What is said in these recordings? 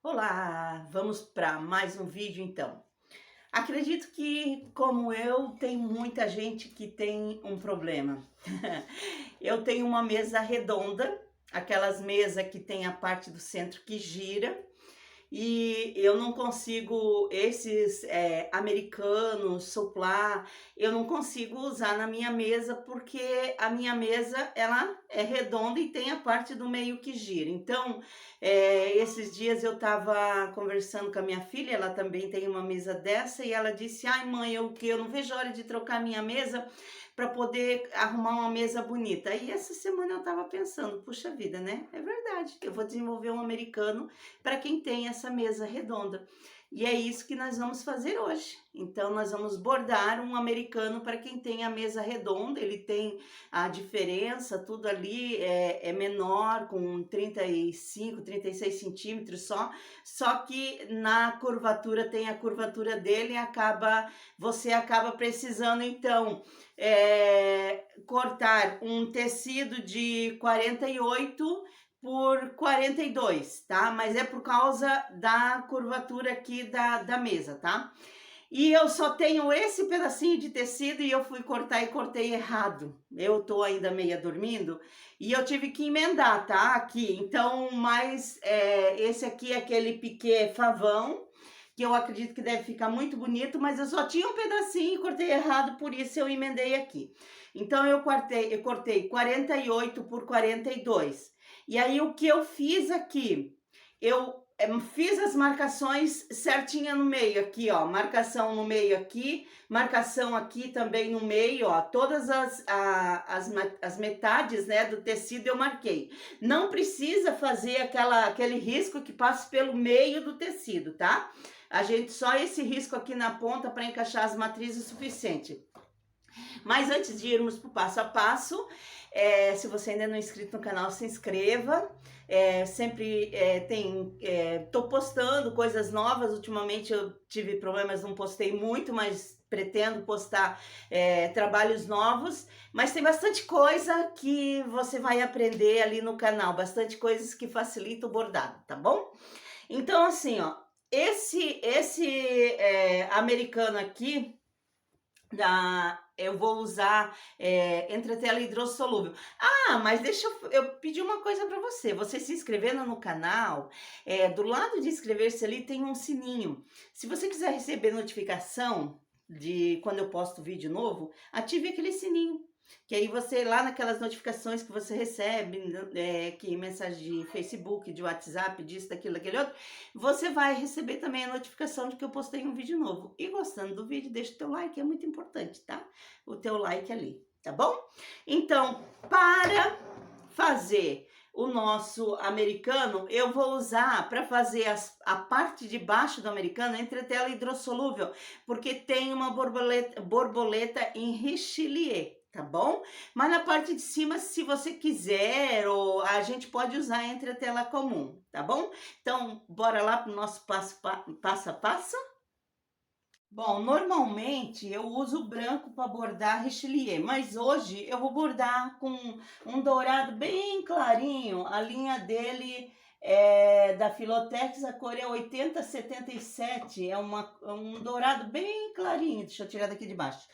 Olá, vamos para mais um vídeo então. Acredito que, como eu, tem muita gente que tem um problema. Eu tenho uma mesa redonda, aquelas mesas que tem a parte do centro que gira, e eu não consigo esses, americanos, soplá, eu não consigo usar na minha mesa, porque a minha mesa ela é redonda e tem a parte do meio que gira. Então, esses dias eu estava conversando com a minha filha, ela também tem uma mesa dessa, e ela disse: "Ai mãe, eu não vejo a hora de trocar a minha mesa para poder arrumar uma mesa bonita". E essa semana eu estava pensando: "Puxa vida, né, é verdade, eu vou desenvolver um americano para quem tem essa mesa redonda". E é isso que nós vamos fazer hoje. Então, nós vamos bordar um americano para quem tem a mesa redonda. Ele tem a diferença, tudo ali é menor, com 35, 36 centímetros só que na curvatura tem a curvatura dele e você acaba precisando, então, cortar um tecido de 48 por 42, tá? Mas é por causa da curvatura aqui da mesa, tá? E eu só tenho esse pedacinho de tecido e eu fui cortar e cortei errado. Eu tô ainda meia dormindo e eu tive que emendar, tá? Aqui. Então, mas esse aqui é aquele piquê favão, que eu acredito que deve ficar muito bonito, mas eu só tinha um pedacinho e cortei errado, por isso eu emendei aqui. Então, eu cortei 48 por 42. E aí, o que eu fiz aqui? Eu fiz as marcações certinha no meio aqui, ó, marcação no meio aqui, marcação aqui também no meio, ó, todas as metades, né, do tecido eu marquei. Não precisa fazer aquele risco que passa pelo meio do tecido, tá? A gente só esse risco aqui na ponta para encaixar as matrizes é suficiente. Mas antes de irmos para o passo a passo, se você ainda não é inscrito no canal, se inscreva. Sempre tô postando coisas novas. Ultimamente eu tive problemas, não postei muito, mas pretendo postar trabalhos novos. Mas tem bastante coisa que você vai aprender ali no canal, bastante coisas que facilitam o bordado, tá bom? Então, assim, ó, esse americano aqui, eu vou usar entretela hidrossolúvel. Ah, mas deixa eu pedir uma coisa para você. Você se inscrevendo no canal, do lado de inscrever-se ali tem um sininho. Se você quiser receber notificação de quando eu posto vídeo novo, ative aquele sininho. Que aí você, lá naquelas notificações que você recebe, que mensagem de Facebook, de WhatsApp, disso, daquilo, daquele outro, você vai receber também a notificação de que eu postei um vídeo novo. E gostando do vídeo, deixa o teu like, é muito importante, tá? O teu like ali, tá bom? Então, para fazer o nosso americano, eu vou usar para fazer a parte de baixo do americano entretela hidrossolúvel, porque tem uma borboleta em richelieu, tá bom? Mas na parte de cima, se você quiser, ou a gente pode usar entretela comum, tá bom? Então, bora lá para o nosso passo a passo? Bom, normalmente eu uso branco para bordar richelieu, mas hoje eu vou bordar com um dourado bem clarinho. A linha dele é da Filotex, a cor é 8077, é um dourado bem clarinho. Deixa eu tirar daqui de baixo.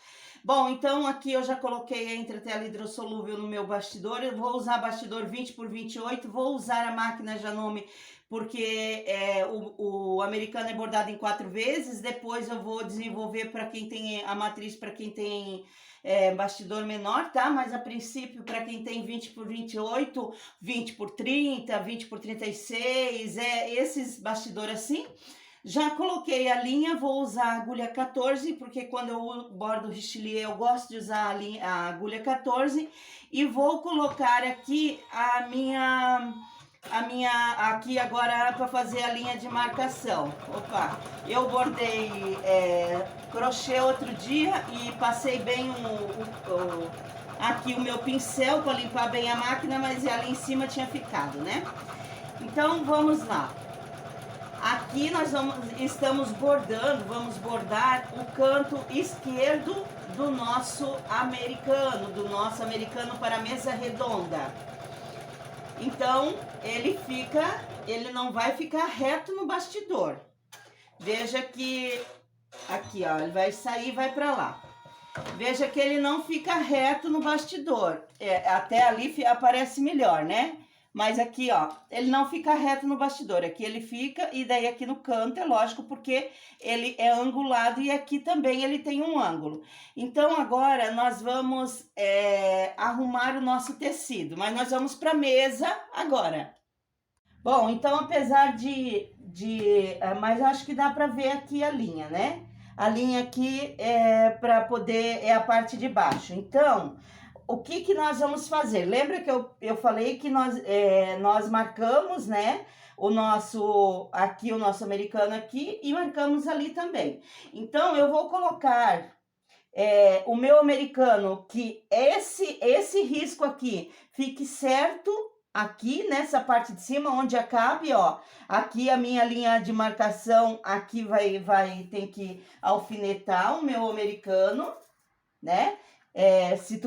Bom, então aqui eu já coloquei a entretela hidrossolúvel no meu bastidor. Eu vou usar bastidor 20 por 28, vou usar a máquina Janome, porque o americano é bordado em 4 vezes. Depois eu vou desenvolver para quem tem a matriz, para quem tem bastidor menor, tá? Mas a princípio, para quem tem 20 por 28, 20 por 30, 20 por 36, esses bastidores assim. Já coloquei a linha, vou usar a agulha 14, porque quando eu bordo richelieu eu gosto de usar a agulha 14. E vou colocar aqui aqui agora para fazer a linha de marcação. Opa, eu bordei crochê outro dia e passei bem aqui o meu pincel para limpar bem a máquina, mas ali em cima tinha ficado, né? Então vamos lá. Aqui nós estamos bordando, vamos bordar o canto esquerdo do nosso americano para a mesa redonda. Então, ele não vai ficar reto no bastidor. Veja que, aqui ó, ele vai sair e vai pra lá. Veja que ele não fica reto no bastidor. Até ali aparece melhor, né? Mas aqui, ó, ele não fica reto no bastidor. Aqui ele fica, e daí aqui no canto, é lógico, porque ele é angulado e aqui também ele tem um ângulo. Então, agora nós vamos arrumar o nosso tecido, mas nós vamos para a mesa agora. Bom, então, apesar mas acho que dá para ver aqui a linha, né? A linha aqui é a parte de baixo. Então, o que nós vamos fazer? Lembra que eu falei que nós marcamos, né? O nosso americano aqui e marcamos ali também. Então, eu vou colocar o meu americano, que esse risco aqui fique certo aqui nessa parte de cima, onde acabe, ó. Aqui a minha linha de marcação, aqui tem que alfinetar o meu americano, né? Se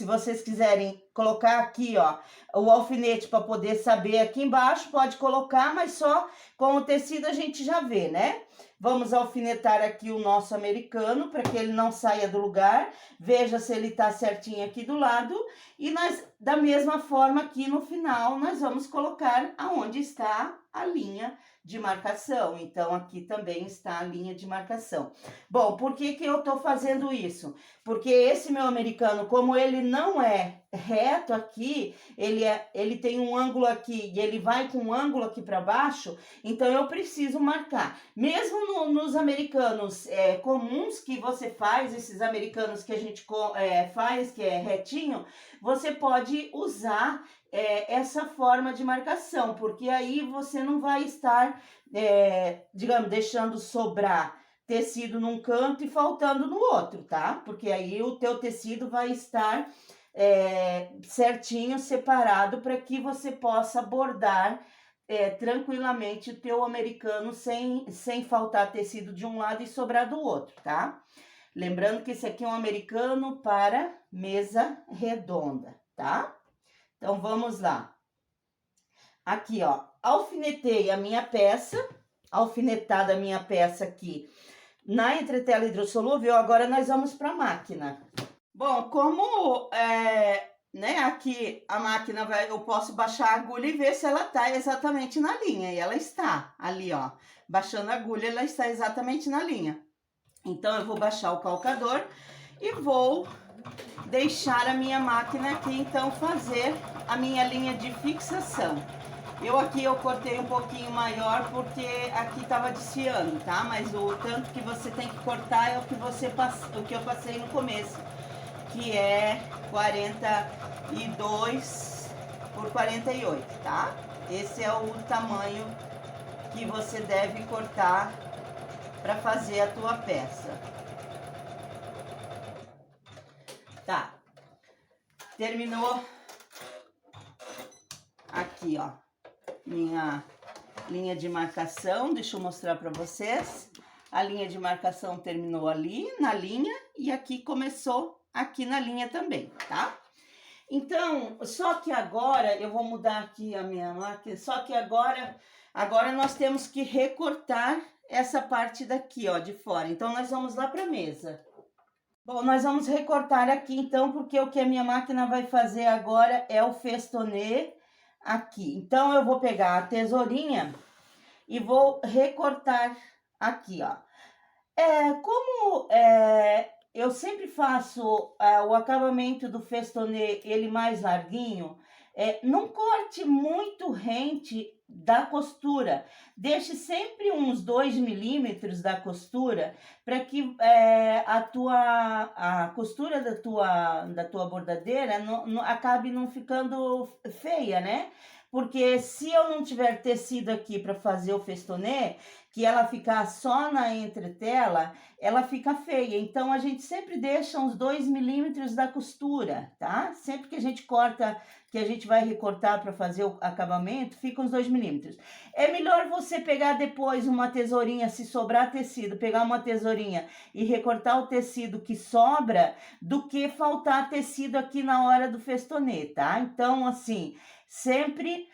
vocês quiserem colocar aqui, ó, o alfinete para poder saber aqui embaixo, pode colocar, mas só com o tecido a gente já vê, né? Vamos alfinetar aqui o nosso americano para que ele não saia do lugar. Veja se ele tá certinho aqui do lado. E da mesma forma, aqui no final, nós vamos colocar aonde está a linha de marcação. Então, aqui também está a linha de marcação. Bom, por que eu tô fazendo isso? Porque esse meu americano, como ele não é reto aqui, ele tem um ângulo aqui e ele vai com um ângulo aqui para baixo, então eu preciso marcar. Mesmo nos americanos comuns que você faz, esses americanos que a gente faz, que é retinho, você pode usar essa forma de marcação, porque aí você não vai estar, digamos, deixando sobrar tecido num canto e faltando no outro, tá? Porque aí o teu tecido vai estar certinho, separado, para que você possa bordar tranquilamente o teu americano sem faltar tecido de um lado e sobrar do outro, tá? Lembrando que esse aqui é um americano para mesa redonda, tá? Então, vamos lá. Aqui, ó, alfinetei a minha peça, alfinetada a minha peça aqui na entretela hidrossolúvel, agora nós vamos para a máquina. Bom, como né, aqui a máquina eu posso baixar a agulha e ver se ela tá exatamente na linha, e ela está ali, ó, baixando a agulha, ela está exatamente na linha. Então, eu vou baixar o calcador e vou deixar a minha máquina aqui, então, fazer a minha linha de fixação. Eu cortei um pouquinho maior porque aqui tava desfiando, tá? Mas o tanto que você tem que cortar é o que eu passei no começo, que é 42 por 48, tá? Esse é o tamanho que você deve cortar para fazer a tua peça. Tá. Terminou aqui, ó, minha linha de marcação. Deixa eu mostrar para vocês. A linha de marcação terminou ali na linha e aqui começou aqui na linha também, tá? Então, só que agora eu vou mudar aqui a minha máquina, só que agora nós temos que recortar essa parte daqui, ó, de fora. Então, nós vamos lá para a mesa. Bom, nós vamos recortar aqui, então, porque o que a minha máquina vai fazer agora é o festonê aqui. Então, eu vou pegar a tesourinha e vou recortar aqui, ó. Eu sempre faço o acabamento do festonê, ele mais larguinho, não corte muito rente da costura, deixe sempre uns 2 milímetros da costura, para que a costura da tua bordadeira acabe não ficando feia, né? Porque se eu não tiver tecido aqui para fazer o festonê, que ela ficar só na entretela, ela fica feia. Então, a gente sempre deixa uns 2 milímetros da costura, tá? Sempre que a gente corta, que a gente vai recortar para fazer o acabamento, fica uns 2 milímetros. É melhor você pegar depois uma tesourinha, se sobrar tecido, pegar uma tesourinha e recortar o tecido que sobra, do que faltar tecido aqui na hora do festonê, tá? Então, assim, sempre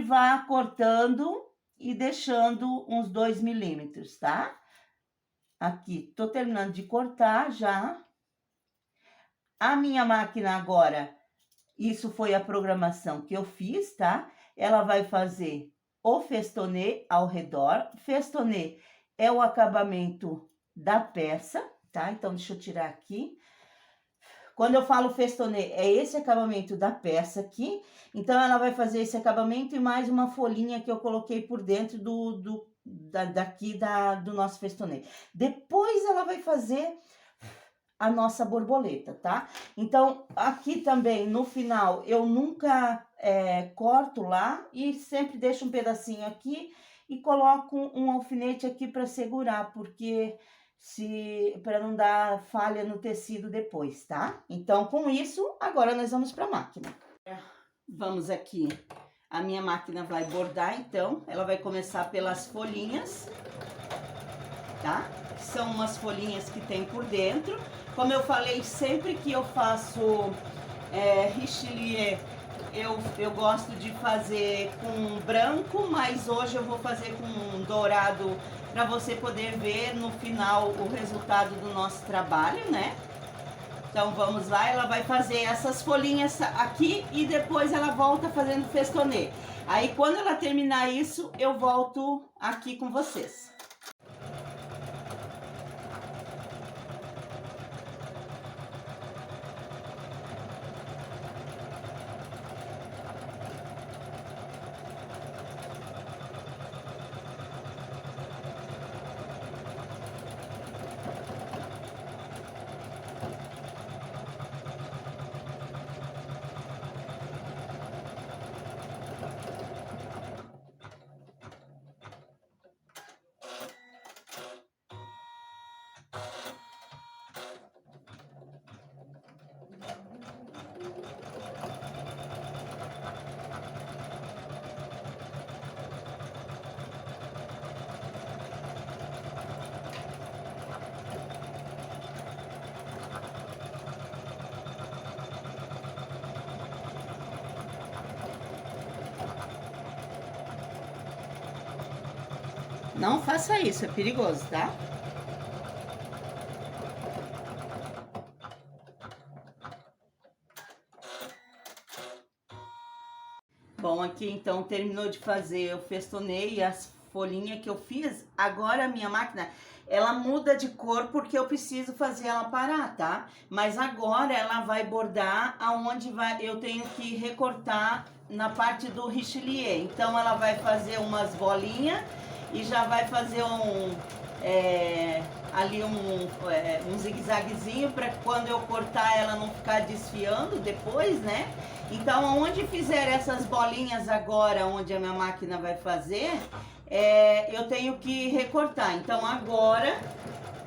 vá cortando e deixando uns 2 milímetros, tá? Aqui, tô terminando de cortar já. A minha máquina agora, isso foi a programação que eu fiz, tá? Ela vai fazer o festonê ao redor. Festonê é o acabamento da peça, tá? Então, deixa eu tirar aqui. Quando eu falo festonê, é esse acabamento da peça aqui. Então, ela vai fazer esse acabamento e mais uma folhinha que eu coloquei por dentro do nosso festonê. Depois, ela vai fazer a nossa borboleta, tá? Então, aqui também, no final, eu nunca corto lá e sempre deixo um pedacinho aqui e coloco um alfinete aqui para segurar, porque para não dar falha no tecido depois, tá? Então, com isso, agora nós vamos para a máquina. Vamos aqui, a minha máquina vai bordar, então, ela vai começar pelas folhinhas, tá? São umas folhinhas que tem por dentro. Como eu falei, sempre que eu faço richelieu, eu gosto de fazer com branco, mas hoje eu vou fazer com dourado, para você poder ver no final o resultado do nosso trabalho, né? Então, vamos lá, ela vai fazer essas folhinhas aqui e depois ela volta fazendo festonê. Aí, quando ela terminar isso, eu volto aqui com vocês. Não faça isso, é perigoso, tá? Bom, aqui então terminou de fazer, eu festonei as folhinhas que eu fiz. Agora a minha máquina, ela muda de cor porque eu preciso fazer ela parar, tá? Mas agora ela vai bordar aonde eu tenho que recortar na parte do richelieu. Então ela vai fazer umas bolinhas e já vai fazer ali um zigue-zaguezinho para quando eu cortar ela não ficar desfiando depois, né? Então, onde fizer essas bolinhas agora, onde a minha máquina vai fazer, eu tenho que recortar. Então, agora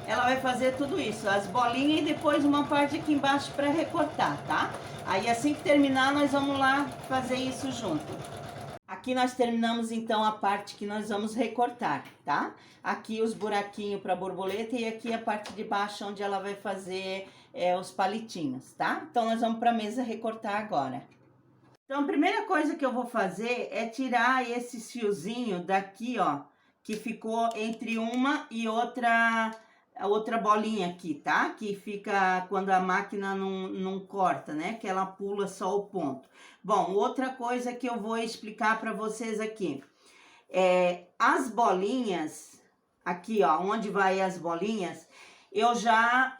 ela vai fazer tudo isso, as bolinhas e depois uma parte aqui embaixo para recortar, tá? Aí, assim que terminar, nós vamos lá fazer isso junto. Aqui nós terminamos então a parte que nós vamos recortar, tá? Aqui os buraquinhos para borboleta e aqui a parte de baixo onde ela vai fazer os palitinhos, tá? Então nós vamos para a mesa recortar agora. Então a primeira coisa que eu vou fazer é tirar esses fiozinhos daqui, ó, que ficou entre uma e a outra bolinha aqui, tá? Que fica quando a máquina não corta, né? Que ela pula só o ponto. Bom, outra coisa que eu vou explicar para vocês aqui. As bolinhas, aqui ó, onde vai as bolinhas, eu já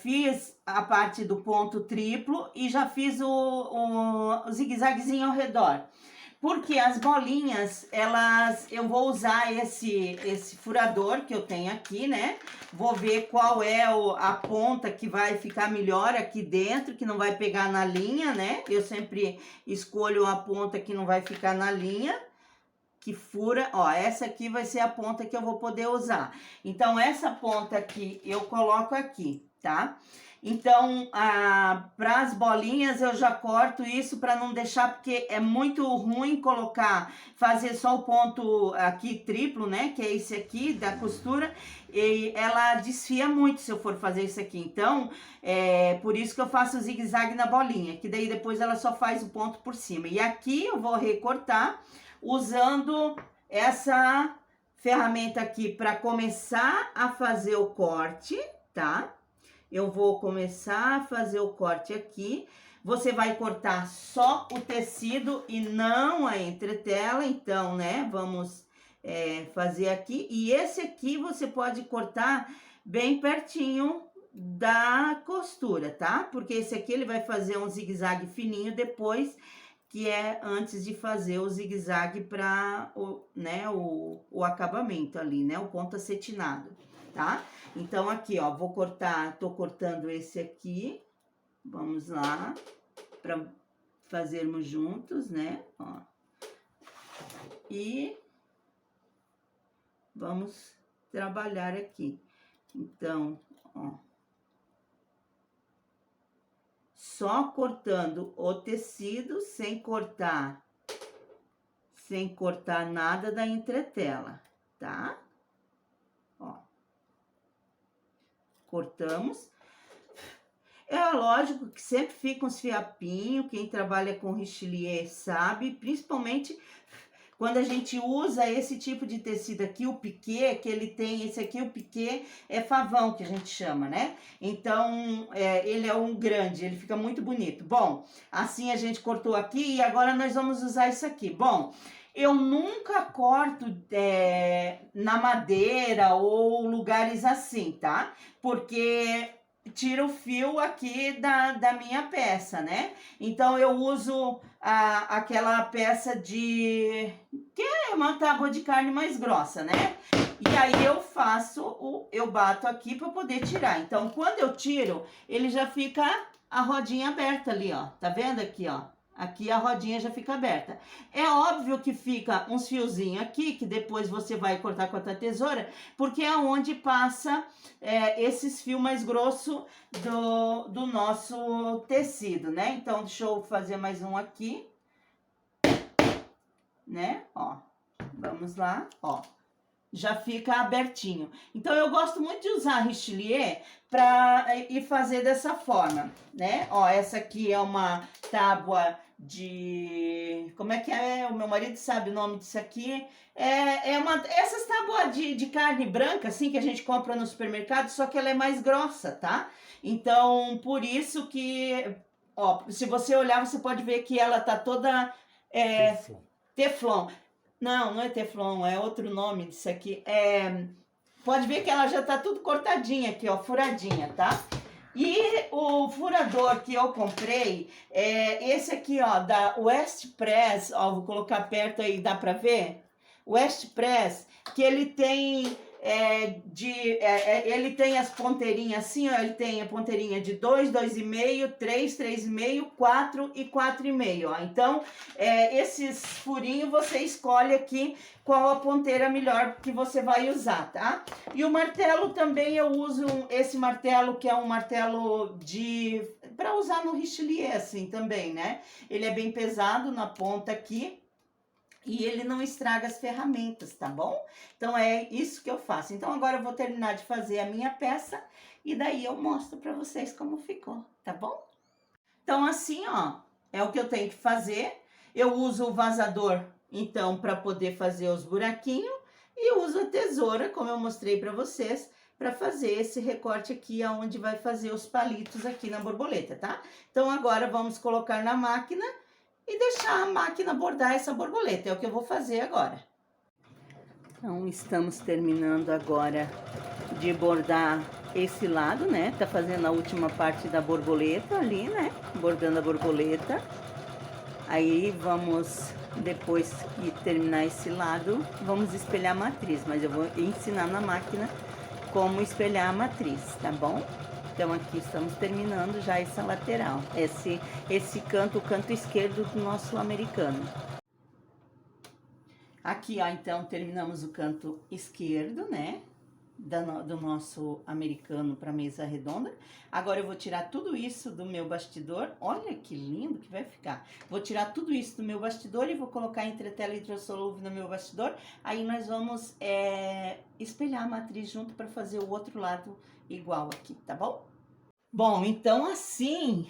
fiz a parte do ponto triplo e já fiz o zigue-zaguezinho ao redor. Porque as bolinhas, eu vou usar esse furador que eu tenho aqui, né? Vou ver qual é a ponta que vai ficar melhor aqui dentro, que não vai pegar na linha, né? Eu sempre escolho a ponta que não vai ficar na linha, que fura, ó, essa aqui vai ser a ponta que eu vou poder usar. Então, essa ponta aqui eu coloco aqui, tá? Então, para as bolinhas eu já corto isso para não deixar, porque é muito ruim fazer só o ponto aqui triplo, né? Que é esse aqui da costura, e ela desfia muito se eu for fazer isso aqui. Então, por isso que eu faço o zigue-zague na bolinha, que daí depois ela só faz o ponto por cima. E aqui eu vou recortar usando essa ferramenta aqui para começar a fazer o corte, tá? Eu vou começar a fazer o corte aqui. Você vai cortar só o tecido e não a entretela, então, né? Vamos fazer aqui. E esse aqui você pode cortar bem pertinho da costura, tá? Porque esse aqui ele vai fazer um zigue-zague fininho depois, que é antes de fazer o zigue-zague para o acabamento ali, né? O ponto acetinado, tá? Então, aqui, ó, vou cortar, tô cortando esse aqui. Vamos lá, para fazermos juntos, né? Ó. E vamos trabalhar aqui. Então, ó. Só cortando o tecido, sem cortar nada da entretela, tá? Ó. Cortamos. É lógico que sempre fica uns fiapinhos, quem trabalha com richelieu sabe, principalmente quando a gente usa esse tipo de tecido aqui, o piquê, que ele tem, esse aqui, o piquê é favão, que a gente chama, né? Então, ele é um grande, ele fica muito bonito. Bom, assim a gente cortou aqui e agora nós vamos usar isso aqui. Bom, eu nunca corto na madeira ou lugares assim, tá? Porque tira o fio aqui da minha peça, né? Então, eu uso aquela peça que é uma tábua de carne mais grossa, né? E aí eu bato aqui para poder tirar. Então, quando eu tiro, ele já fica a rodinha aberta ali, ó. Tá vendo aqui, ó? Aqui a rodinha já fica aberta. É óbvio que fica uns fiozinhos aqui, que depois você vai cortar com a tua tesoura, porque é onde passa esses fios mais grossos do nosso tecido, né? Então, deixa eu fazer mais um aqui, né? Ó, vamos lá, ó. Já fica abertinho. Então, eu gosto muito de usar richelieu para ir fazer dessa forma, né? Ó, essa aqui é uma tábua de... Como é que é? O meu marido sabe o nome disso aqui. Essas tábuas de carne branca, assim, que a gente compra no supermercado, só que ela é mais grossa, tá? Então, por isso que... Ó, se você olhar, você pode ver que ela tá toda... Teflon. Não é teflon, é outro nome disso aqui. Pode ver que ela já tá tudo cortadinha aqui, ó, furadinha, tá? E o furador que eu comprei é esse aqui, ó, da West Press, ó, vou colocar perto aí, dá pra ver? West Press, que ele tem... ele tem as ponteirinhas assim, ó, ele tem a ponteirinha de 2, 2,5, 3, 3,5, 4 e 4,5, ó. Então, esses furinhos você escolhe aqui qual a ponteira melhor que você vai usar, tá? E o martelo também eu uso esse martelo que é um martelo para usar no richelieu assim também, né? Ele é bem pesado na ponta aqui. E ele não estraga as ferramentas, tá bom? Então, é isso que eu faço. Então, agora eu vou terminar de fazer a minha peça e daí eu mostro pra vocês como ficou, tá bom? Então, assim, ó, é o que eu tenho que fazer. Eu uso o vazador, então, pra poder fazer os buraquinhos e eu uso a tesoura, como eu mostrei pra vocês, pra fazer esse recorte aqui, onde vai fazer os palitos aqui na borboleta, tá? Então, agora vamos colocar na máquina e deixar a máquina bordar essa borboleta. É o que eu vou fazer agora. Então, estamos terminando agora de bordar esse lado, né? Tá fazendo a última parte da borboleta ali, né? Bordando a borboleta. Aí, vamos, depois que terminar esse lado, vamos espelhar a matriz. Mas eu vou ensinar na máquina como espelhar a matriz, tá bom? Então, aqui estamos terminando já essa lateral, esse canto, o canto esquerdo do nosso americano. Aqui, ó, então, terminamos o canto esquerdo, né? Do nosso americano para mesa redonda. Agora eu vou tirar tudo isso do meu bastidor. Olha que lindo que vai ficar. Vou tirar tudo isso do meu bastidor e vou colocar entretela hidrossolúvel no meu bastidor. Aí nós vamos espelhar a matriz junto para fazer o outro lado igual aqui, tá bom? Bom, então assim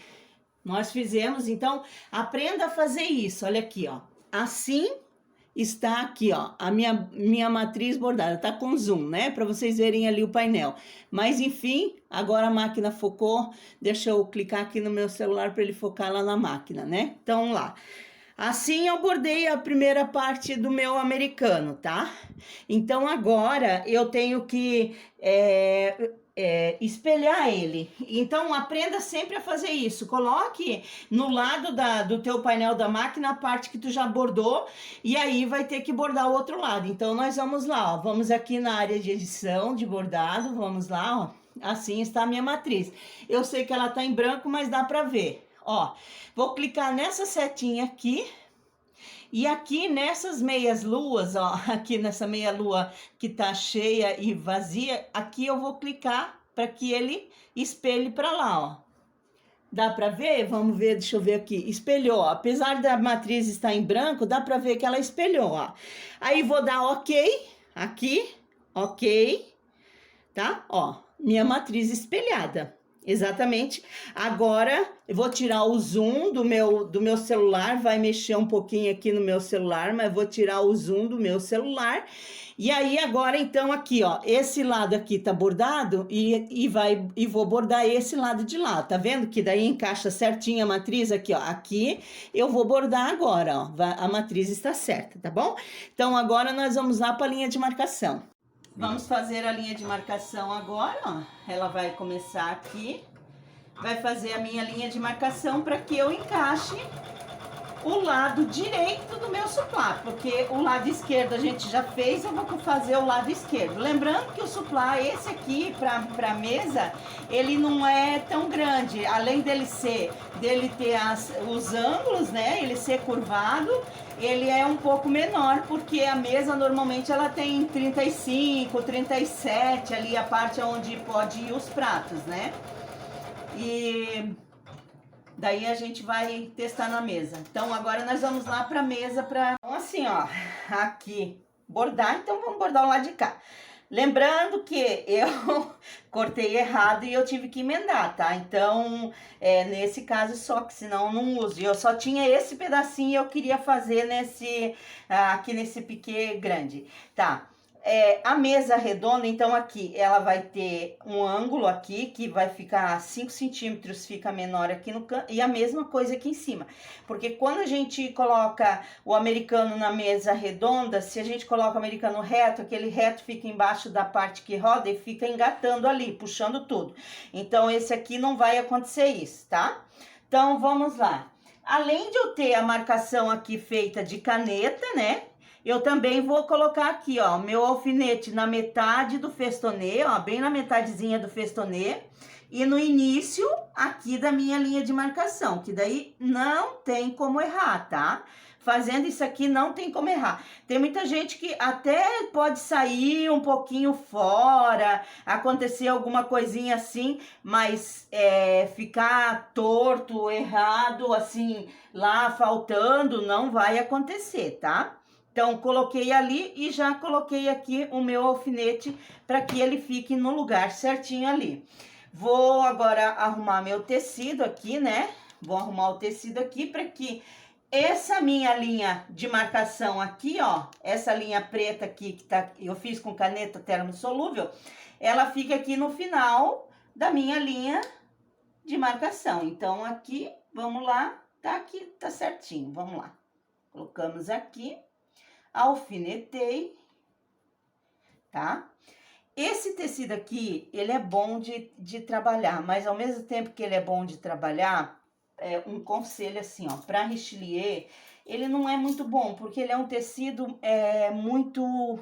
nós fizemos. Então aprenda a fazer isso. Olha aqui, ó. Assim está aqui, ó, a minha matriz bordada, tá com zoom, né, para vocês verem ali o painel. Mas enfim, agora a máquina focou, deixa eu clicar aqui no meu celular para ele focar lá na máquina, né? Então, vamos lá. Assim eu bordei a primeira parte do meu americano, tá? Então agora eu tenho que espelhar ele. Então aprenda sempre a fazer isso. Coloque no lado do teu painel da máquina a parte que tu já bordou e aí vai ter que bordar o outro lado. Então nós vamos lá, ó, vamos aqui na área de edição de bordado, vamos lá, ó. Assim está a minha matriz. Eu sei que ela tá em branco, mas dá para ver. Ó, vou clicar nessa setinha aqui. E aqui nessas meias luas, ó, aqui nessa meia lua que tá cheia e vazia, aqui eu vou clicar para que ele espelhe para lá, ó. Dá para ver? Vamos ver, deixa eu ver aqui. Espelhou, ó. Apesar da matriz estar em branco, dá para ver que ela espelhou, ó. Aí vou dar OK aqui, OK, tá? Ó, minha matriz espelhada. Exatamente. Agora eu vou tirar o zoom do meu celular, vai mexer um pouquinho aqui no meu celular, mas vou tirar o zoom do meu celular. E aí agora então aqui, ó, esse lado aqui tá bordado e vou bordar esse lado de lá, tá vendo que daí encaixa certinho a matriz aqui, ó. Aqui eu vou bordar agora, ó. A matriz está certa, tá bom? Então agora nós vamos lá para a linha de marcação. Vamos fazer a linha de marcação agora, ó. Ela vai começar aqui, vai fazer a minha linha de marcação para que eu encaixe o lado direito do meu suplá, porque o lado esquerdo a gente já fez, eu vou fazer o lado esquerdo. Lembrando que o suplá, esse aqui, para mesa, ele não é tão grande, além dele ter os ângulos, né, ele ser curvado, ele é um pouco menor, porque a mesa normalmente ela tem 35, 37, ali a parte onde pode ir os pratos, né? E daí a gente vai testar na mesa. Então agora nós vamos lá para a mesa para... Então assim, ó, aqui bordar, então vamos bordar o lado de cá. Lembrando que eu cortei errado e eu tive que emendar, tá? Então, nesse caso só, que senão eu não uso. Eu só tinha esse pedacinho e eu queria fazer aqui nesse piquê grande, tá? A mesa redonda, então aqui, ela vai ter um ângulo aqui, que vai ficar 5 centímetros, fica menor aqui no canto, e a mesma coisa aqui em cima. Porque quando a gente coloca o americano na mesa redonda, se a gente coloca o americano reto, aquele reto fica embaixo da parte que roda e fica engatando ali, puxando tudo. Então, esse aqui não vai acontecer isso, tá? Então, vamos lá. Além de eu ter a marcação aqui feita de caneta, né? Eu também vou colocar aqui, ó, meu alfinete na metade do festonê, ó, bem na metadezinha do festonê, e no início aqui da minha linha de marcação, que daí não tem como errar, tá? Fazendo isso aqui não tem como errar. Tem muita gente que até pode sair um pouquinho fora, acontecer alguma coisinha assim, mas ficar torto, errado, assim, lá faltando, não vai acontecer, tá? Então, coloquei ali e já coloquei aqui o meu alfinete para que ele fique no lugar certinho ali. Vou agora arrumar meu tecido aqui, né? Vou arrumar o tecido aqui para que essa minha linha de marcação aqui, ó, essa linha preta aqui que eu fiz com caneta termosolúvel, ela fica aqui no final da minha linha de marcação. Então, aqui, vamos lá, tá aqui, tá certinho, vamos lá. Colocamos aqui. Alfinetei, tá? Esse tecido aqui, ele é bom de trabalhar, mas ao mesmo tempo que ele é bom de trabalhar, um conselho assim, ó, para richelieu, ele não é muito bom, porque ele é um tecido muito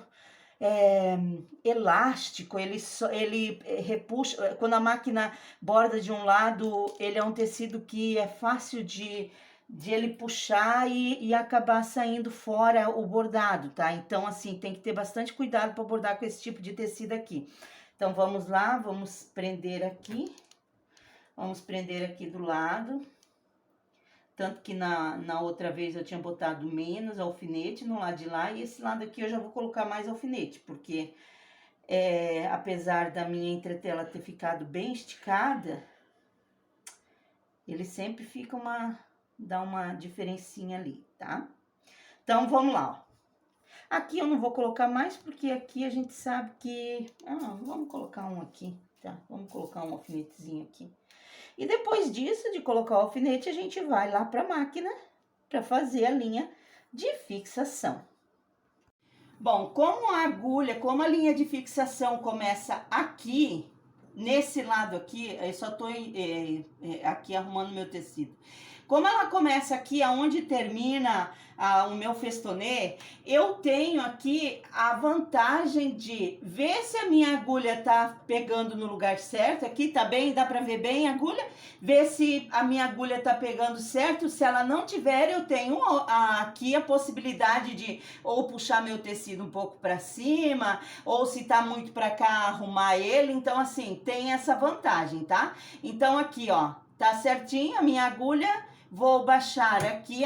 elástico, ele repuxa, quando a máquina borda de um lado, ele é um tecido que é fácil de de ele puxar e acabar saindo fora o bordado, tá? Então, assim, tem que ter bastante cuidado para bordar com esse tipo de tecido aqui. Então, vamos lá, vamos prender aqui. Vamos prender aqui do lado. Tanto que na outra vez eu tinha botado menos alfinete no lado de lá. E esse lado aqui eu já vou colocar mais alfinete, porque apesar da minha entretela ter ficado bem esticada, ele sempre fica dá uma diferencinha ali, tá? Então, vamos lá, ó. Aqui eu não vou colocar mais, porque aqui a gente sabe que... vamos colocar um aqui, tá? Vamos colocar um alfinetezinho aqui. E depois disso, de colocar o alfinete, a gente vai lá pra máquina para fazer a linha de fixação. Bom, como a linha de fixação começa aqui, nesse lado aqui, eu só tô aqui arrumando meu tecido. Como ela começa aqui, aonde termina o meu festonê, eu tenho aqui a vantagem de ver se a minha agulha tá pegando no lugar certo. Aqui tá bem, dá pra ver bem a agulha. Ver se a minha agulha tá pegando certo. Se ela não tiver, eu tenho aqui a possibilidade de ou puxar meu tecido um pouco pra cima, ou se tá muito pra cá, arrumar ele. Então, assim, tem essa vantagem, tá? Então, aqui, ó, tá certinho a minha agulha. Vou baixar aqui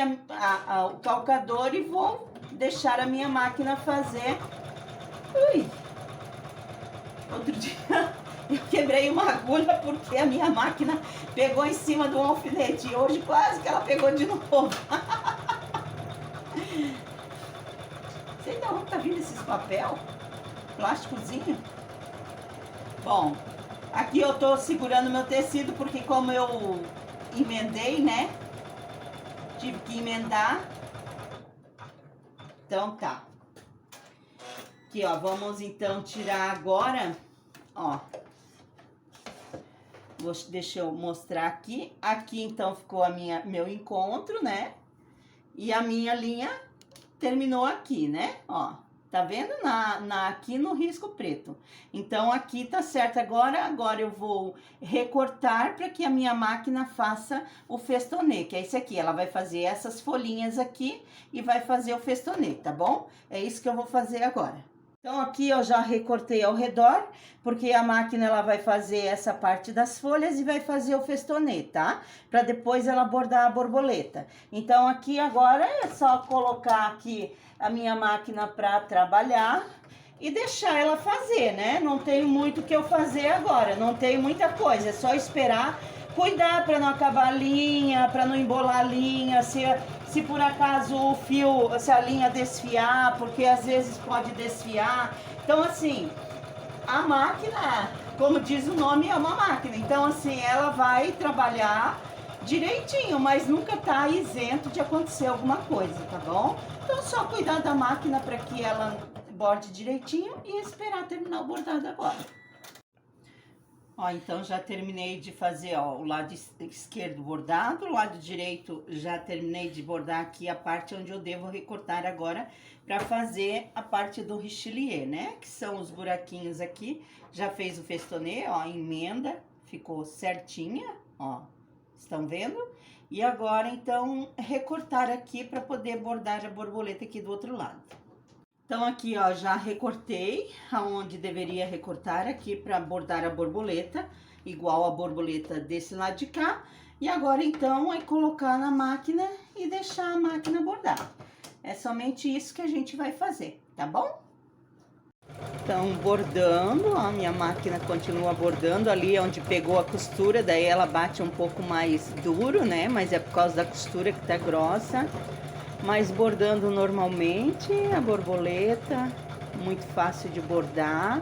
o calcador e vou deixar a minha máquina fazer. Ui! Outro dia eu quebrei uma agulha porque a minha máquina pegou em cima do alfinete. E hoje quase que ela pegou de novo. Sei de onde tá vindo esses papel? Plásticozinho? Bom, aqui eu tô segurando meu tecido porque como eu emendei, né? Tive que emendar. Então tá. Aqui, ó, vamos então tirar agora, ó. Deixa eu mostrar aqui. Aqui então ficou meu encontro, né? E a minha linha terminou aqui, né? Ó. Tá vendo? Aqui no risco preto. Então, aqui tá certo agora eu vou recortar para que a minha máquina faça o festonê, que é esse aqui. Ela vai fazer essas folhinhas aqui e vai fazer o festonê, tá bom? É isso que eu vou fazer agora. Então, aqui eu já recortei ao redor, porque a máquina ela vai fazer essa parte das folhas e vai fazer o festonê, tá? Para depois ela bordar a borboleta. Então, aqui agora é só colocar aqui a minha máquina para trabalhar e deixar ela fazer, né? Não tenho muito o que eu fazer agora, não tenho muita coisa, é só esperar, cuidar para não acabar a linha, para não embolar a linha, se por acaso o fio, se a linha desfiar, porque às vezes pode desfiar. Então, assim, a máquina, como diz o nome, é uma máquina. Então, assim, ela vai trabalhar direitinho, mas nunca tá isento de acontecer alguma coisa, tá bom? Então, só cuidar da máquina para que ela borde direitinho e esperar terminar o bordado agora. Ó, então já terminei de fazer, ó, o lado esquerdo bordado, o lado direito já terminei de bordar aqui a parte onde eu devo recortar agora para fazer a parte do richelieu, né? Que são os buraquinhos aqui. Já fez o festonê, ó, emenda, ficou certinha, ó. Estão vendo? E agora, então, recortar aqui para poder bordar a borboleta aqui do outro lado. Então, aqui, ó, já recortei aonde deveria recortar aqui para bordar a borboleta, igual a borboleta desse lado de cá. E agora, então, é colocar na máquina e deixar a máquina bordar. É somente isso que a gente vai fazer, tá bom? Então, bordando, ó, a minha máquina continua bordando ali onde pegou a costura, daí ela bate um pouco mais duro, né? Mas é por causa da costura que tá grossa. Mas bordando normalmente, a borboleta, muito fácil de bordar.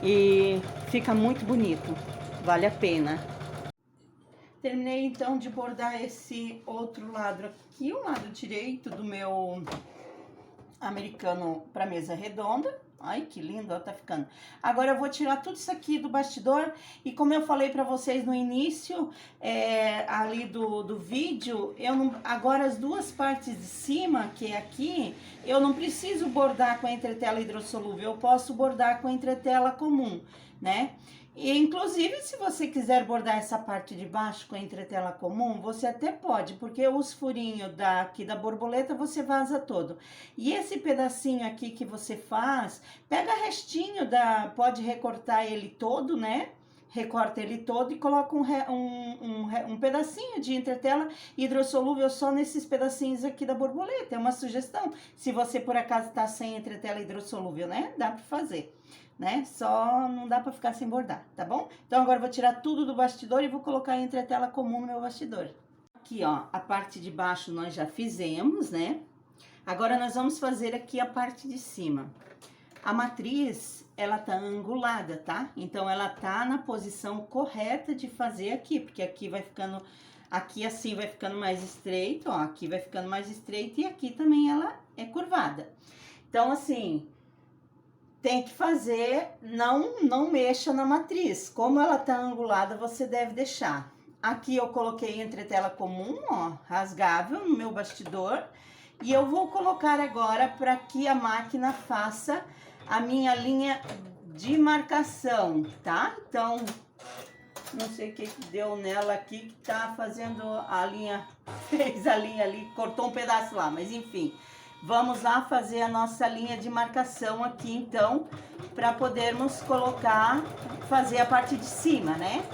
E fica muito bonito, vale a pena. Terminei então de bordar esse outro lado aqui, o lado direito do meu americano para mesa redonda. Ai, que lindo, ó, tá ficando. Agora eu vou tirar tudo isso aqui do bastidor e como eu falei para vocês no início, ali do vídeo, agora as duas partes de cima, que é aqui, eu não preciso bordar com a entretela hidrossolúvel, eu posso bordar com a entretela comum, né? E, inclusive, se você quiser bordar essa parte de baixo com a entretela comum, você até pode, porque os furinhos aqui da borboleta você vaza todo. E esse pedacinho aqui que você faz, pega restinho pode recortar ele todo, né? Recorta ele todo e coloca um pedacinho de entretela hidrossolúvel só nesses pedacinhos aqui da borboleta. É uma sugestão. Se você por acaso tá sem entretela hidrossolúvel, né? Dá pra fazer, né? Só não dá pra ficar sem bordar, tá bom? Então agora eu vou tirar tudo do bastidor e vou colocar a entretela comum no meu bastidor. Aqui, ó, a parte de baixo nós já fizemos, né? Agora nós vamos fazer aqui a parte de cima. A matriz, ela tá angulada, tá? Então ela tá na posição correta de fazer aqui, porque aqui vai ficando, aqui assim vai ficando mais estreito, ó, aqui vai ficando mais estreito e aqui também ela é curvada. Então assim, tem que fazer, não mexa na matriz. Como ela tá angulada, você deve deixar. Aqui eu coloquei entretela comum, ó, rasgável no meu bastidor. E eu vou colocar agora para que a máquina faça a minha linha de marcação, tá? Então, não sei o que deu nela aqui, que tá fazendo a linha, fez a linha ali, cortou um pedaço lá, mas enfim. Vamos lá fazer a nossa linha de marcação aqui, então, para podermos colocar, fazer a parte de cima, né?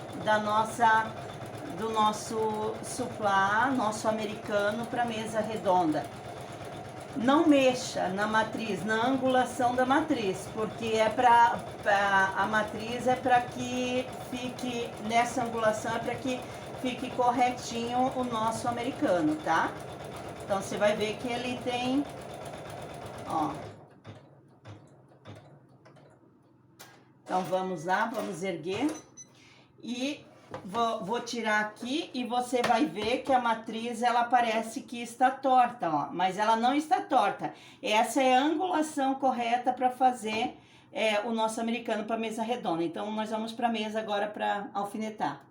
Do nosso suplá, nosso americano para mesa redonda. Não mexa na matriz, na angulação da matriz, porque a matriz é para que fique, nessa angulação é para que fique corretinho o nosso americano, tá? Então você vai ver que ele tem, ó. Então vamos lá, vamos erguer e vou tirar aqui e você vai ver que a matriz ela parece que está torta, ó, mas ela não está torta. Essa é a angulação correta para fazer o nosso americano para mesa redonda. Então nós vamos para a mesa agora para alfinetar.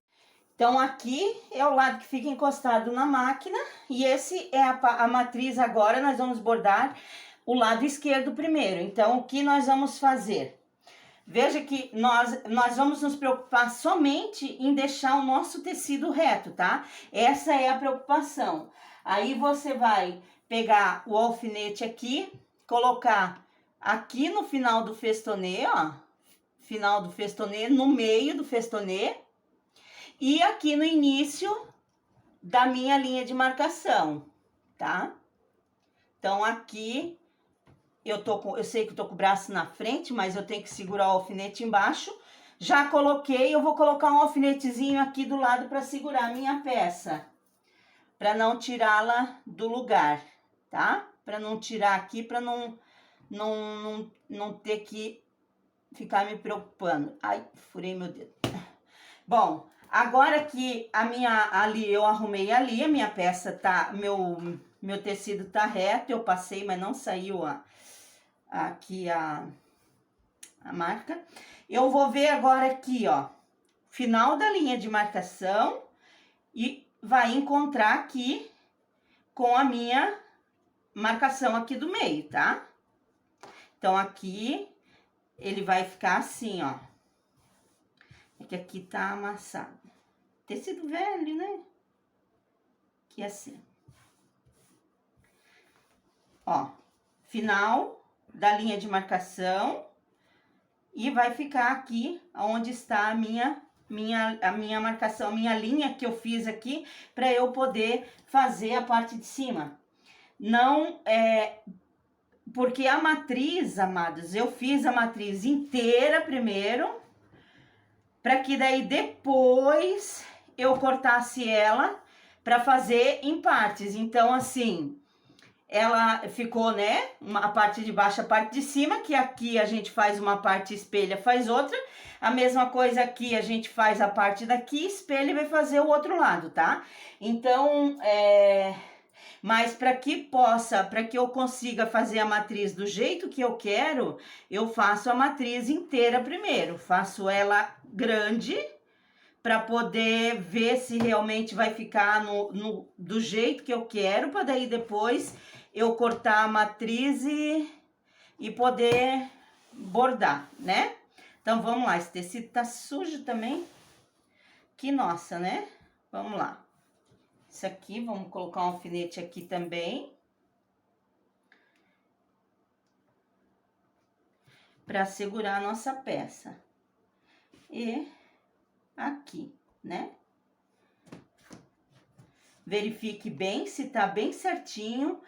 Então aqui é o lado que fica encostado na máquina e esse é a matriz. Agora nós vamos bordar o lado esquerdo primeiro. Então o que nós vamos fazer? Veja que nós vamos nos preocupar somente em deixar o nosso tecido reto, tá? Essa é a preocupação. Aí você vai pegar o alfinete aqui, colocar aqui no final do festonê, ó. Final do festonê, no meio do festonê. E aqui no início da minha linha de marcação, tá? Então aqui... Eu sei que eu tô com o braço na frente, mas eu tenho que segurar o alfinete embaixo. Já coloquei, eu vou colocar um alfinetezinho aqui do lado para segurar a minha peça. Para não tirá-la do lugar, tá? Para não tirar aqui, para não ter que ficar me preocupando. Ai, furei meu dedo. Bom, agora que ali eu arrumei ali, a minha peça tá, meu tecido tá reto, eu passei, mas não saiu aqui a marca. Eu vou ver agora aqui, ó, final da linha de marcação e vai encontrar aqui com a minha marcação aqui do meio, tá? Então aqui ele vai ficar assim, ó. É que aqui tá amassado. Tecido velho, né? Aqui assim. Ó, final da linha de marcação e vai ficar aqui onde está a minha marcação, minha linha que eu fiz aqui para eu poder fazer a parte de cima. Não porque a matriz, amados, eu fiz a matriz inteira primeiro, para que daí depois eu cortasse ela para fazer em partes. Então assim, ela ficou, né, a parte de baixo, a parte de cima, que aqui a gente faz uma parte, espelha, faz outra. A mesma coisa aqui, a gente faz a parte daqui, espelha e vai fazer o outro lado, tá? Então, mas para que eu consiga fazer a matriz do jeito que eu quero, eu faço a matriz inteira primeiro. Faço ela grande, para poder ver se realmente vai ficar do jeito que eu quero, para daí depois eu cortar a matriz e poder bordar, né? Então, vamos lá. Esse tecido tá sujo também. Que nossa, né? Vamos lá. Isso aqui, vamos colocar um alfinete aqui também. Para segurar a nossa peça. E aqui, né? Verifique bem se tá bem certinho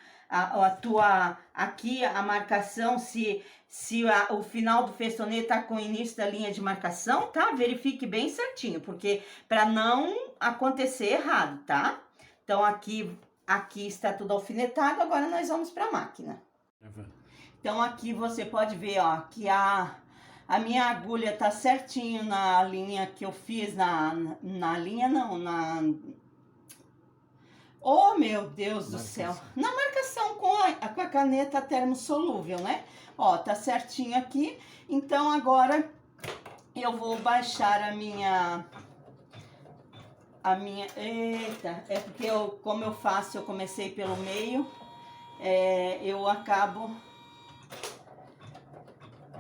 aqui a marcação, se o final do festonê tá com o início da linha de marcação, tá? Verifique bem certinho, porque para não acontecer errado, tá? Então aqui está tudo alfinetado, agora nós vamos para a máquina. Então aqui você pode ver, ó, que a minha agulha tá certinho na linha que eu fiz, na linha não, Oh, meu Deus do céu! Na marcação com a caneta termossolúvel, né? Ó, tá certinho aqui. Então, agora eu vou baixar a minha... Eita, é porque como eu faço, eu comecei pelo meio, eu acabo...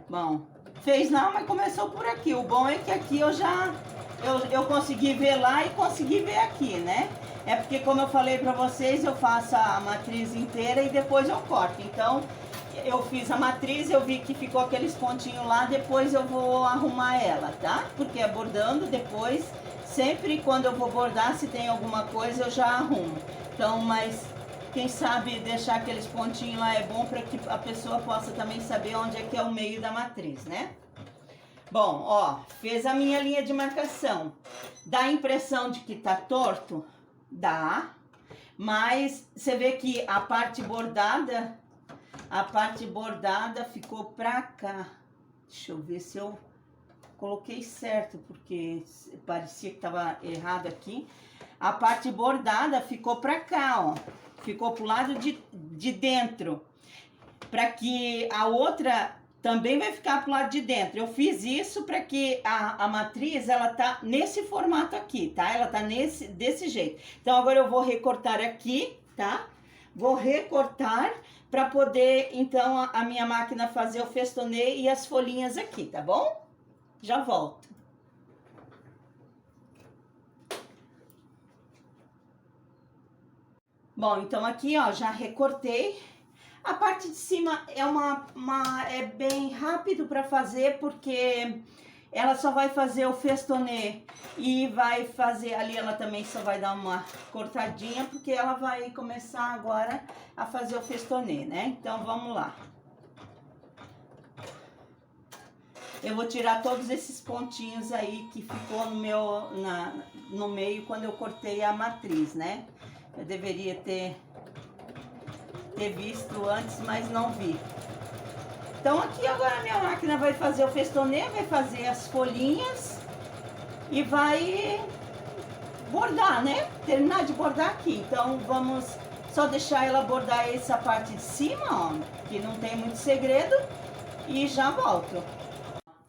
Bom, fez não, mas começou por aqui. O bom é que aqui eu consegui ver lá e consegui ver aqui, né? É porque, como eu falei pra vocês, eu faço a matriz inteira e depois eu corto. Então, eu fiz a matriz, eu vi que ficou aqueles pontinhos lá, depois eu vou arrumar ela, tá? Porque é bordando, depois, sempre quando eu vou bordar, se tem alguma coisa, eu já arrumo. Então, mas quem sabe deixar aqueles pontinhos lá é bom para que a pessoa possa também saber onde é que é o meio da matriz, né? Bom, ó, fez a minha linha de marcação. Dá a impressão de que tá torto? Dá, mas você vê que a parte bordada ficou pra cá. Deixa eu ver se eu coloquei certo, porque parecia que tava errado aqui. A parte bordada ficou pra cá, ó. Ficou pro lado de dentro. Para que a outra também vai ficar pro lado de dentro. Eu fiz isso para que a matriz, ela tá nesse formato aqui, tá? Ela tá desse jeito. Então, agora eu vou recortar aqui, tá? Vou recortar para poder, então, a minha máquina fazer o festonê e as folhinhas aqui, tá bom? Já volto. Bom, então aqui, ó, já recortei. A parte de cima é bem rápido para fazer, porque ela só vai fazer o festonê e vai fazer ali, ela também só vai dar uma cortadinha, porque ela vai começar agora a fazer o festonê, né? Então, vamos lá. Eu vou tirar todos esses pontinhos aí que ficou no meio quando eu cortei a matriz, né? Eu deveria ter visto antes, mas não vi. Então aqui agora a minha máquina vai fazer o festonê, vai fazer as folhinhas e vai bordar, né? Terminar de bordar aqui. Então vamos só deixar ela bordar essa parte de cima, ó, que não tem muito segredo, e já volto.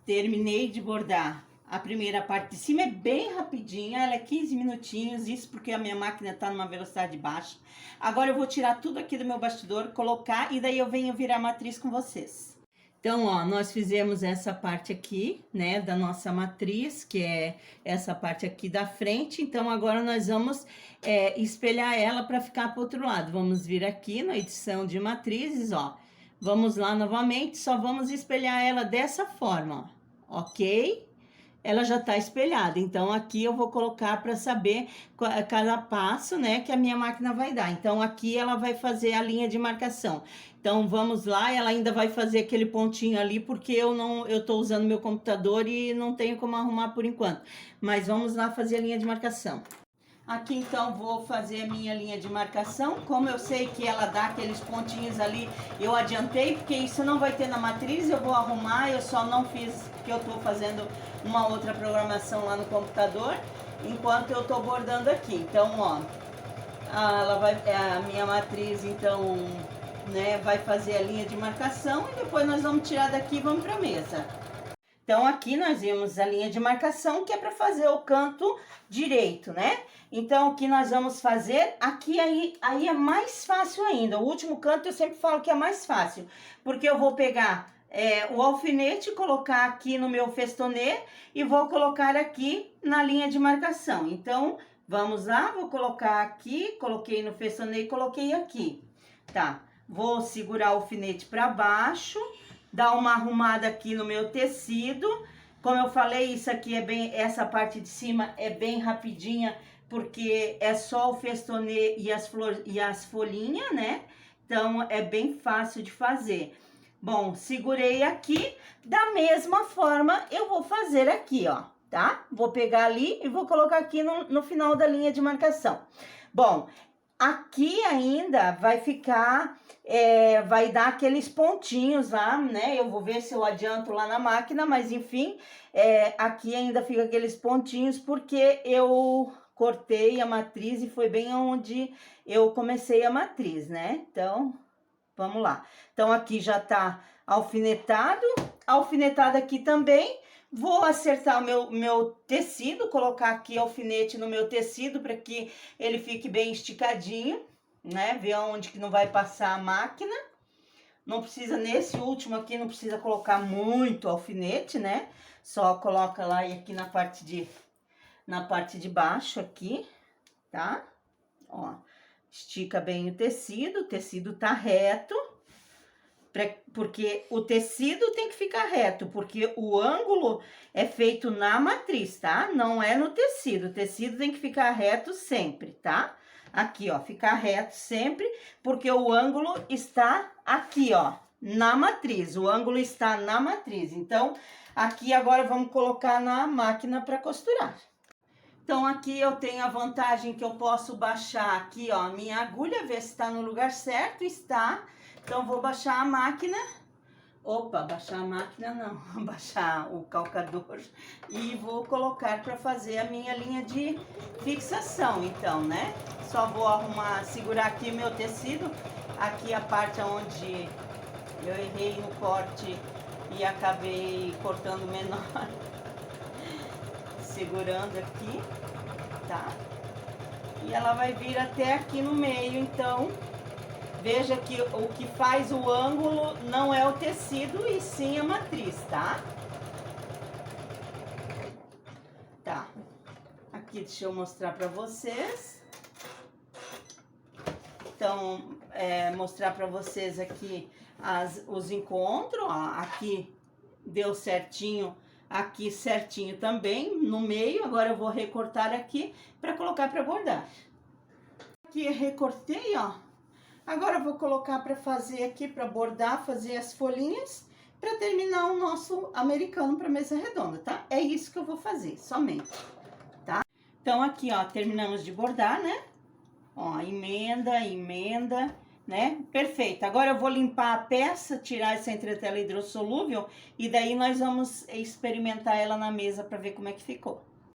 Terminei de bordar. A primeira parte de cima é bem rapidinha, ela é 15 minutinhos, isso porque a minha máquina tá numa velocidade baixa. Agora eu vou tirar tudo aqui do meu bastidor, colocar, e daí eu venho virar a matriz com vocês. Então, ó, nós fizemos essa parte aqui, né, da nossa matriz, que é essa parte aqui da frente. Então, agora nós vamos espelhar ela para ficar pro outro lado. Vamos vir aqui na edição de matrizes, ó. Vamos lá novamente, só vamos espelhar ela dessa forma, ó, ok? Ela já tá espelhada, então aqui eu vou colocar para saber cada passo, né, que a minha máquina vai dar. Então aqui ela vai fazer a linha de marcação. Então vamos lá, ela ainda vai fazer aquele pontinho ali, porque eu tô usando meu computador e não tenho como arrumar por enquanto. Mas vamos lá fazer a linha de marcação. Aqui então vou fazer a minha linha de marcação. Como eu sei que ela dá aqueles pontinhos ali, eu adiantei, porque isso não vai ter na matriz, eu vou arrumar. Eu só não fiz, porque eu tô fazendo uma outra programação lá no computador, enquanto eu tô bordando aqui. Então, ó, a minha matriz, então, né, vai fazer a linha de marcação e depois nós vamos tirar daqui e vamos pra mesa. Então, aqui nós vimos a linha de marcação, que é para fazer o canto direito, né? Então, o que nós vamos fazer, aqui aí é mais fácil ainda. O último canto eu sempre falo que é mais fácil, porque eu vou pegar o alfinete, colocar aqui no meu festonê e vou colocar aqui na linha de marcação. Então, vamos lá, vou colocar aqui, coloquei no festonê e coloquei aqui, tá? Vou segurar o alfinete para baixo, dar uma arrumada aqui no meu tecido. Como eu falei, isso aqui essa parte de cima é bem rapidinha, porque é só o festonê e as folhinhas, né? Então, é bem fácil de fazer. Bom, segurei aqui, da mesma forma eu vou fazer aqui, ó, tá? Vou pegar ali e vou colocar aqui no final da linha de marcação. Bom, aqui ainda vai ficar, vai dar aqueles pontinhos lá, né? Eu vou ver se eu adianto lá na máquina, mas enfim, aqui ainda fica aqueles pontinhos porque eu cortei a matriz e foi bem onde eu comecei a matriz, né? Então, vamos lá. Então, aqui já tá alfinetado. Alfinetado aqui também. Vou acertar o meu tecido, colocar aqui alfinete no meu tecido para que ele fique bem esticadinho, né? Ver onde que não vai passar a máquina. Não precisa, nesse último aqui, não precisa colocar muito alfinete, né? Só coloca lá e aqui na parte de baixo aqui, tá? Ó, estica bem o tecido tá reto. Porque o tecido tem que ficar reto, porque o ângulo é feito na matriz, tá? Não é no tecido, o tecido tem que ficar reto sempre, tá? Aqui, ó, ficar reto sempre, porque o ângulo está aqui, ó, na matriz, o ângulo está na matriz. Então, aqui agora vamos colocar na máquina para costurar. Então, aqui eu tenho a vantagem que eu posso baixar aqui, ó, a minha agulha, ver se está no lugar certo, está. Então, vou baixar a máquina. Opa, baixar a máquina não, baixar o calcador e vou colocar para fazer a minha linha de fixação, então, né? Só vou arrumar, segurar aqui o meu tecido, aqui a parte onde eu errei no corte e acabei cortando menor. Segurando aqui, tá? E ela vai vir até aqui no meio, então... Veja que o que faz o ângulo não é o tecido, e sim a matriz, tá? Tá. Aqui, deixa eu mostrar pra vocês. Então, mostrar pra vocês aqui os encontros, ó. Aqui deu certinho, aqui certinho também, no meio. Agora eu vou recortar aqui pra colocar pra bordar. Aqui recortei, ó. Agora eu vou colocar para fazer aqui, para bordar, fazer as folhinhas, para terminar o nosso americano para mesa redonda, tá? É isso que eu vou fazer, somente, tá? Então, aqui, ó, terminamos de bordar, né? Ó, emenda, né? Perfeito. Agora eu vou limpar a peça, tirar essa entretela hidrossolúvel, e daí nós vamos experimentar ela na mesa para ver como é que ficou.